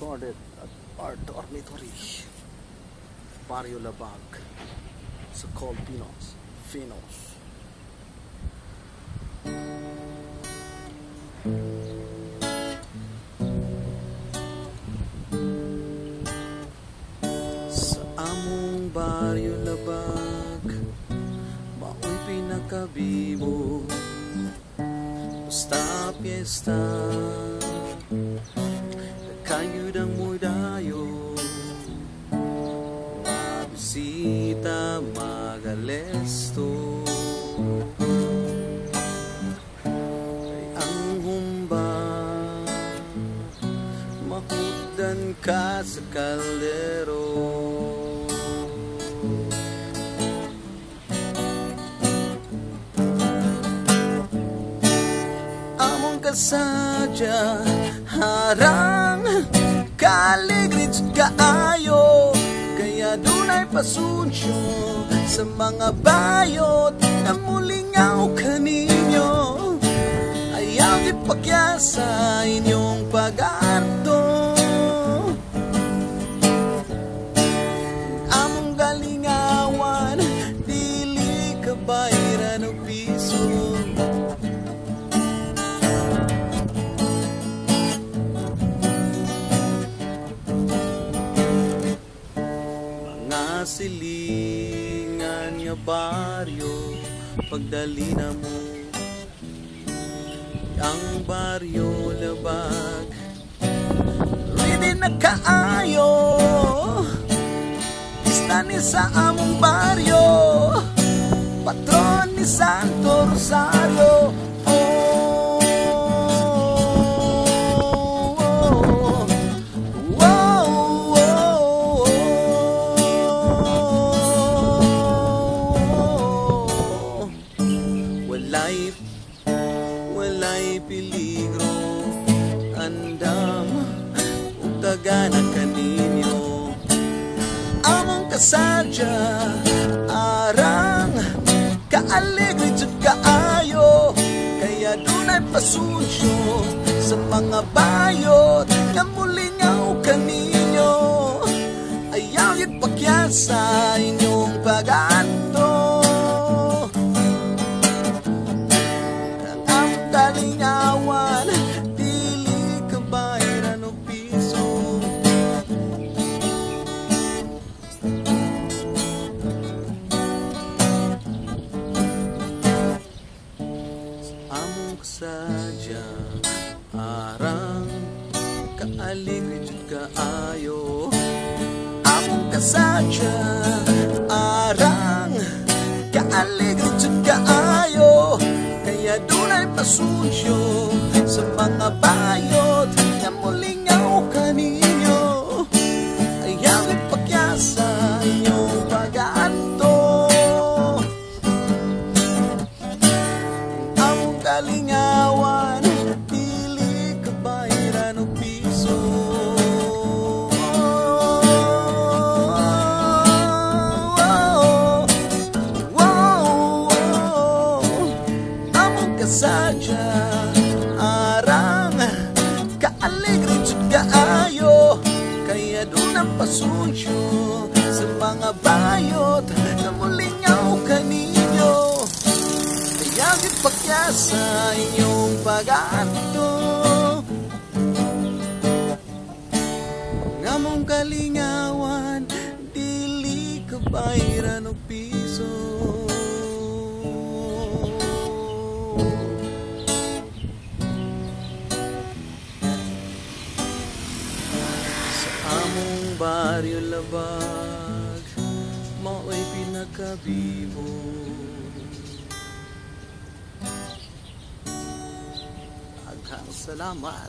recorded at our dormitory, Barrio Labag, sa Colpinos, Finos. Sa among Barrio Labag, mao'y pinakabibo, basta piyesta. Kayud ang mo'y dayo, mabisita, magalesto. Kay ang humba, mahutdan ka sa kaldero. Among kasadya, harang kaligrid kaayo, kaya dunay pasunsyo sa mga bayot na mulingaw kaninyo. Ayaw ipakyasa inyong pag-ato, among galingawan, dili kabayran o piso. Silingan nga baryo, pagdali na mo ang Barrio Labag. Ready na kaayo, pista ni sa among baryo, patron ni Santo Rosario. Walay peligro, andam ug tagana kaninyo. Among kasadya, arang kaalegre jud kaayo, kaya dunay pasunsyo sa mga bayot na mulingaw kaninyo. Ayaw ipakyasa inyong pag-ato, kalingawan, dili kabayran o piso. Sa among kasadya, arang kaaligre jud kaayo. Among kasadya, arang kaaligre jud kaayo, kaya dunay pasunsyo sa mga bayot na mulingaw kaninyo. Ayaw ipakyasa inyong pag-ato, among kalingawan, dili kabayran o piso. Kasadya, arang kaalegre jud kaayo, kaya dun ang pasunsyo sa mga bayot na mulingaw kaninyo. Kaya ipakyasa inyong pag-ato, ngamong kalingawan, dili kabayran o piso. Barrio Labag, mao'y pinakabibo. Daghang salamat.